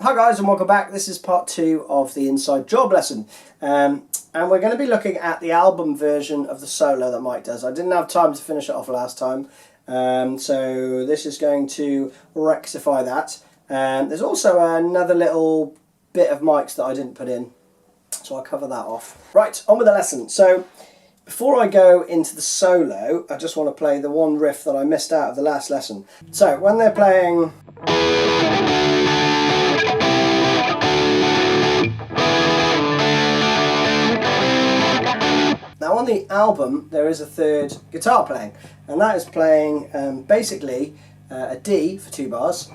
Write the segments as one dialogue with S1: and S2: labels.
S1: Hi guys and welcome back. This is part 2 of the inside job lesson and we're going to be looking at the album version of the solo that Mike does. I didn't have time to finish it off last time, so this is going to rectify that. There's also another little bit of Mike's that I didn't put in, so I'll cover that off. Right, on with the lesson. So before I go into the solo, I just want to play the one riff that I missed out of the last lesson. So when they're playing... Now on the album there is a third guitar playing, and that is playing basically a D for 2 bars,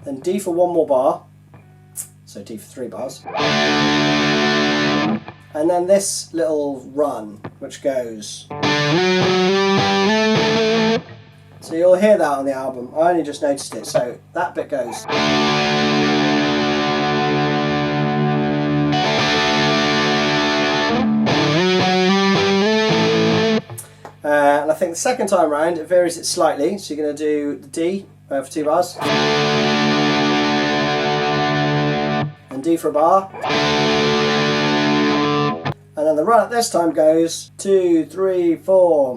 S1: then D for 1 more bar, so D for 3 bars, and then this little run which goes. So you'll hear that on the album, I only just noticed it, so that bit goes. And I think the second time round it varies it slightly, so you're going to do the D for 2 bars, and D for a bar, and then the run at this time goes 2, 3, 4.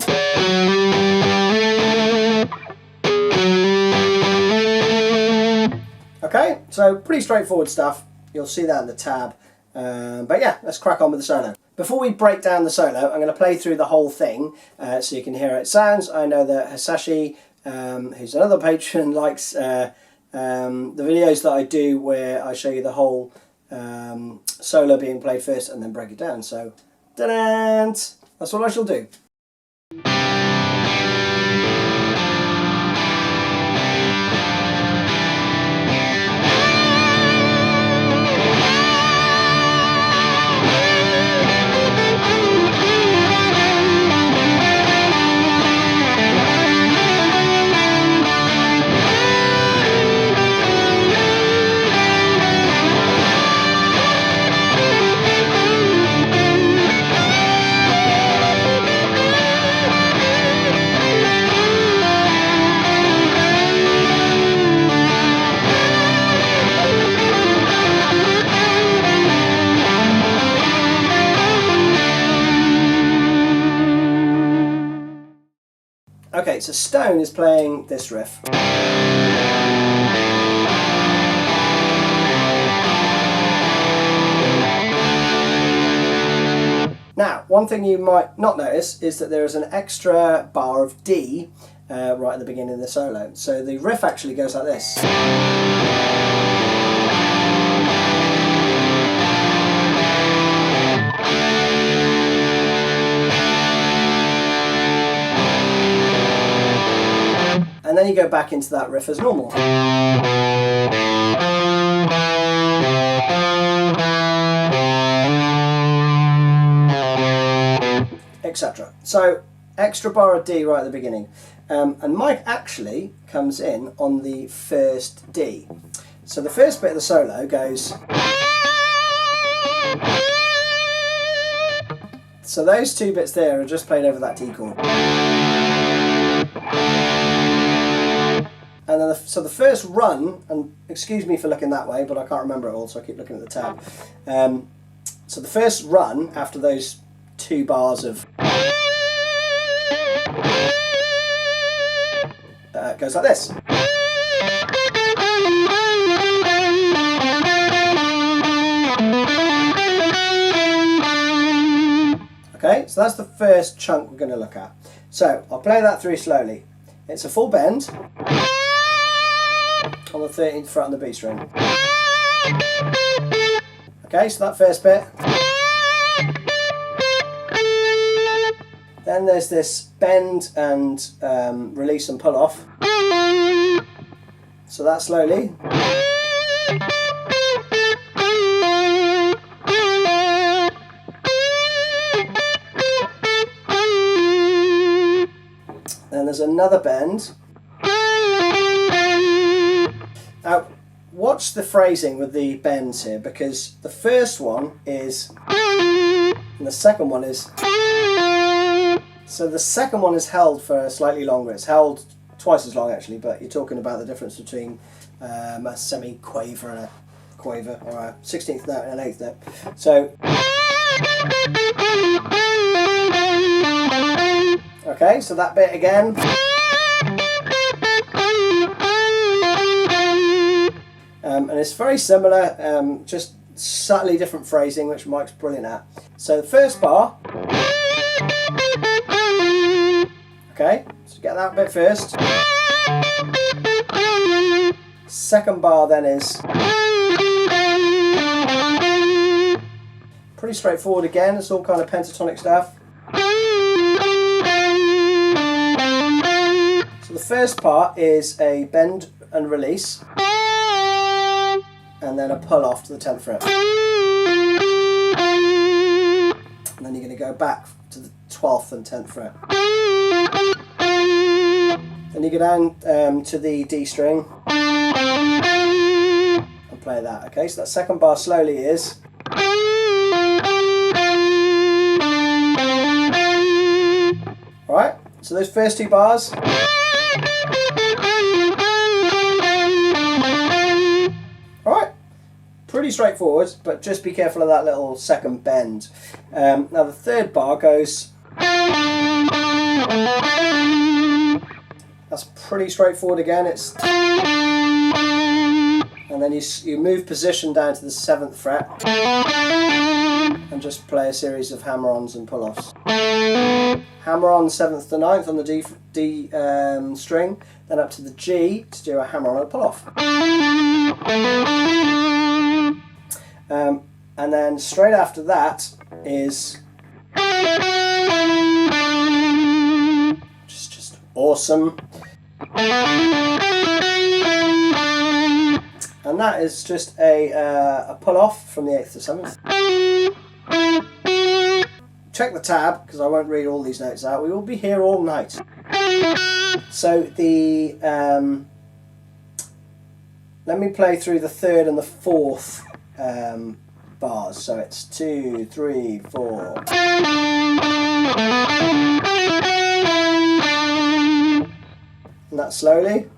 S1: Okay, so pretty straightforward stuff, you'll see that in the tab, but yeah, let's crack on with the solo. Before we break down the solo, I'm going to play through the whole thing so you can hear how it sounds. I know that Hasashi, who's another patron, likes the videos that I do where I show you the whole solo being played first and then break it down. So, ta-da! That's what I shall do. Okay, so Stone is playing this riff. Now, one thing you might not notice is that there is an extra bar of D right at the beginning of the solo. So the riff actually goes like this. And then you go back into that riff as normal. Etc. So, extra bar of D right at the beginning. And Mike actually comes in on the first D. So the first bit of the solo goes... So those 2 bits there are just played over that D chord. And then so the first run, and excuse me for looking that way, but I can't remember it all, so I keep looking at the tab. So the first run after those 2 bars of goes like this. Okay, so that's the first chunk we're going to look at. So I'll play that through slowly. It's a full bend on the 13th fret on the B string. Okay, so that first bit. Then there's this bend and release and pull off. So that slowly. Then there's another bend. Now, watch the phrasing with the bends here, because the first one is, and the second one is, so the second one is held for slightly longer. It's held twice as long actually, but you're talking about the difference between a semi-quaver and a quaver, or a 16th note and an 8th note. So, okay, so that bit again. And it's very similar, just slightly different phrasing, which Mike's brilliant at. So the first bar, okay, so get that bit first. Second bar then is pretty straightforward again, it's all kind of pentatonic stuff. So the first part is a bend and release, and then a pull off to the 10th fret. And then you're going to go back to the 12th and 10th fret. Then you go down to the D string and play that. Okay, so that second bar slowly is. Alright, so those first two bars. Alright, pretty straightforward, but just be careful of that little second bend. Now the third bar goes. That's pretty straightforward again. It's, and then you move position down to the 7th fret and just play a series of hammer-ons and pull-offs. Hammer on 7th to 9th on the D string, then up to the G to do a hammer on and a pull-off. And then straight after that is just awesome. And that is just a pull-off from the 8th to 7th. Check the tab, because I won't read all these notes out. We will be here all night. So the let me play through the 3rd and the 4th bars. So it's 2, 3, 4. And that slowly.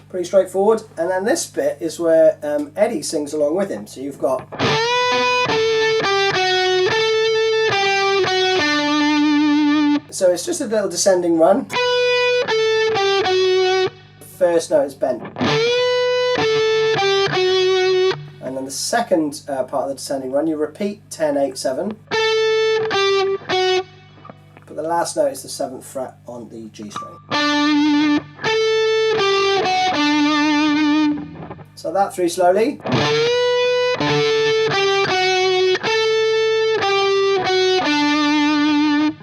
S1: Pretty straightforward. And then this bit is where Eddie sings along with him. So you've got. So it's just a little descending run. The first note is bent. And then the second part of the descending run, you repeat 10, 8, 7. But the last note is the 7th fret on the G string. So that through slowly.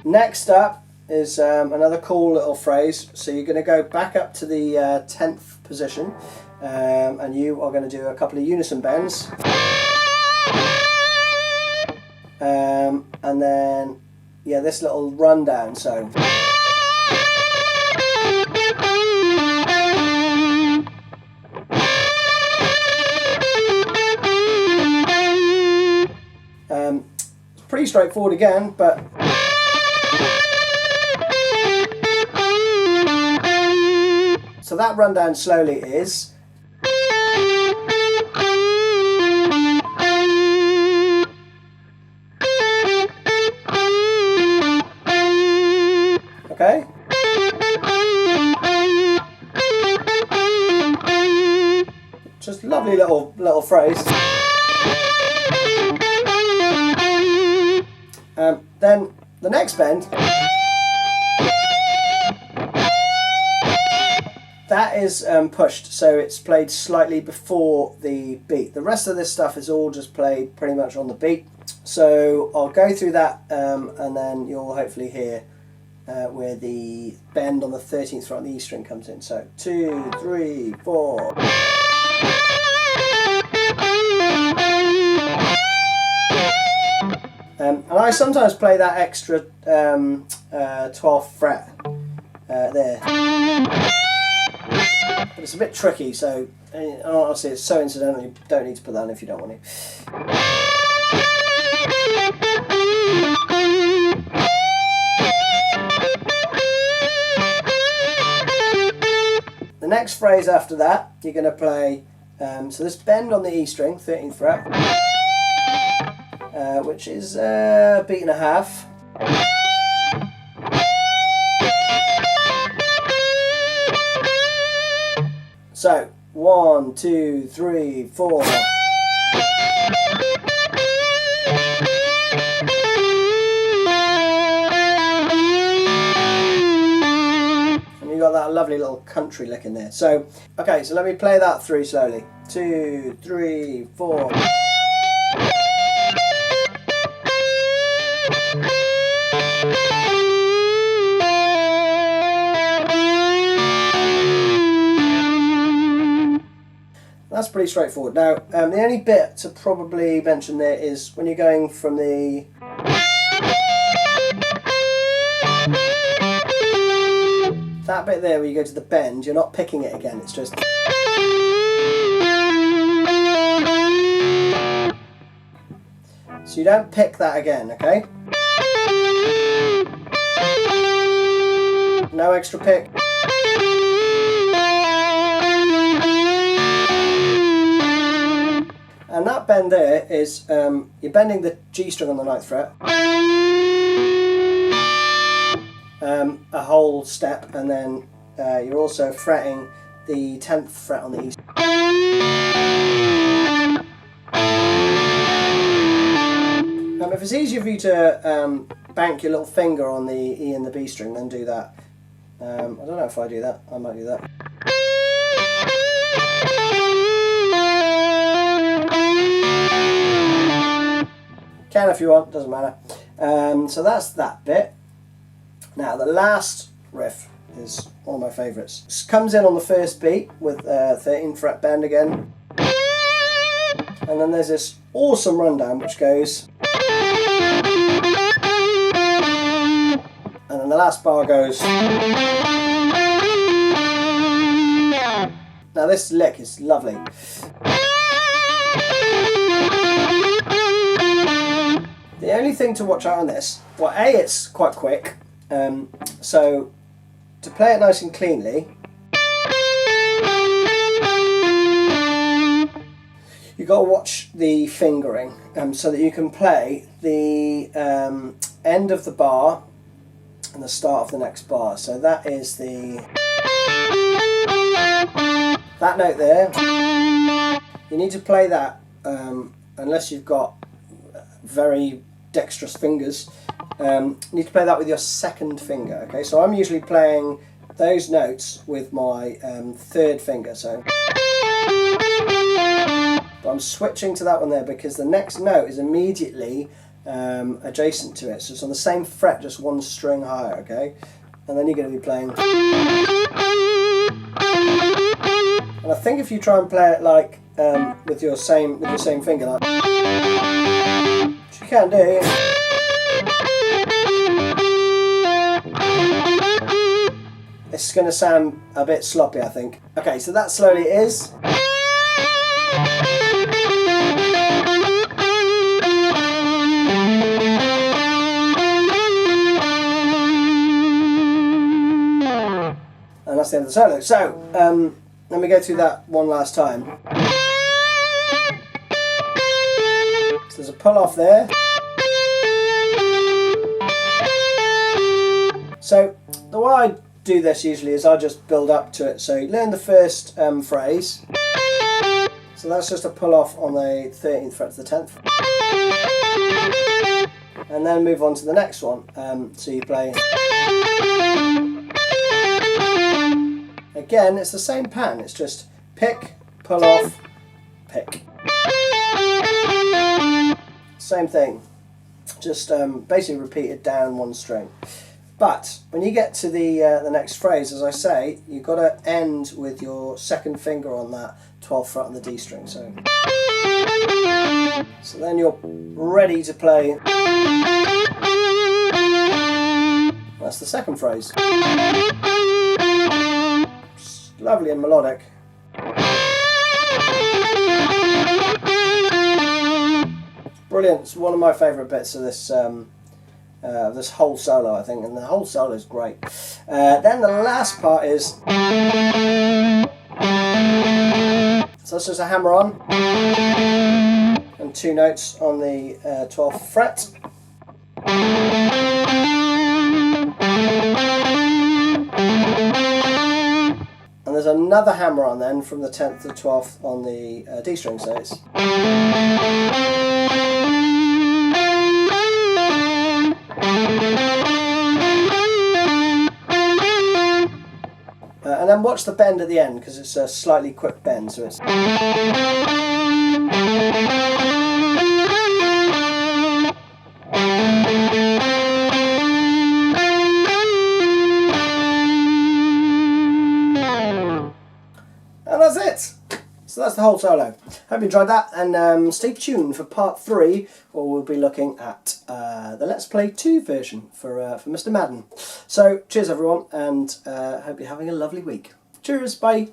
S1: Next up is another cool little phrase. So you're going to go back up to the 10th position, and you are going to do a couple of unison bends. And then, yeah, this little rundown. So. It's pretty straightforward again, but so that rundown slowly is okay. Just lovely little phrase. Then the next bend, that is pushed, so it's played slightly before the beat. The rest of this stuff is all just played pretty much on the beat. So I'll go through that and then you'll hopefully hear where the bend on the 13th fret on the E string comes in. So 2, 3, 4. And I sometimes play that extra 12th fret there. But it's a bit tricky, so honestly it's so incidental, you don't need to put that in if you don't want to. The next phrase after that, you're going to play, so this bend on the E string, 13th fret, which is a beat and a half. So, 1, 2, 3, 4. Got that lovely little country lick in there. So, okay, so let me play that through slowly. 2, 3, 4. That's pretty straightforward. Now, the only bit to probably mention there is when you're going from the that bit there where you go to the bend, you're not picking it again, it's just so you don't pick that again, okay? No extra pick. And that bend there is, you're bending the G string on the 9th fret, a whole step, and then you're also fretting the 10th fret on the E. If it's easier for you to bank your little finger on the E and the B string, then do that. I don't know if I do that, I might do that. Can if you want, doesn't matter. So that's that bit. Now the last riff is one of my favourites. It comes in on the first beat with 13th fret bend again. And then there's this awesome rundown which goes. And then the last bar goes. Now this lick is lovely. The only thing to watch out on this, well, A, it's quite quick, so to play it nice and cleanly, you've got to watch the fingering so that you can play the end of the bar and the start of the next bar. So that is that note there. You need to play that unless you've got very dexterous fingers. You need to play that with your second finger. Okay, so I'm usually playing those notes with my third finger. So, but I'm switching to that one there because the next note is immediately adjacent to it. So it's on the same fret, just one string higher. Okay, and then you're going to be playing. And I think if you try and play it like with your same finger, like, which you can do. It's going to sound a bit sloppy, I think. Okay, so that slowly is. And that's the end of the solo. So, let me go through that one last time. So there's a pull off there. So the way I do this usually is I just build up to it. So you learn the first phrase. So that's just a pull off on the 13th fret to the 10th. And then move on to the next one. So you play. Again, it's the same pattern, it's just pick, pull off, pick. Same thing, just basically repeated down one string. But when you get to the next phrase, as I say, you've got to end with your second finger on that 12th fret on the D string. So then you're ready to play. That's the second phrase. Lovely and melodic. Brilliant. It's one of my favourite bits of this this whole solo, I think, and the whole solo is great. Then the last part is, so this is a hammer on and 2 notes on the 12th fret. And there's another hammer on then from the 10th to 12th on the D string, so it's. And then watch the bend at the end, because it's a slightly quick bend, so it's. And that's it! So that's the whole solo. Hope you enjoyed that, and stay tuned for part 3, where we'll be looking at the Let's Play 2 version for Mr. Madden. So cheers everyone, and hope you're having a lovely week. Cheers, bye!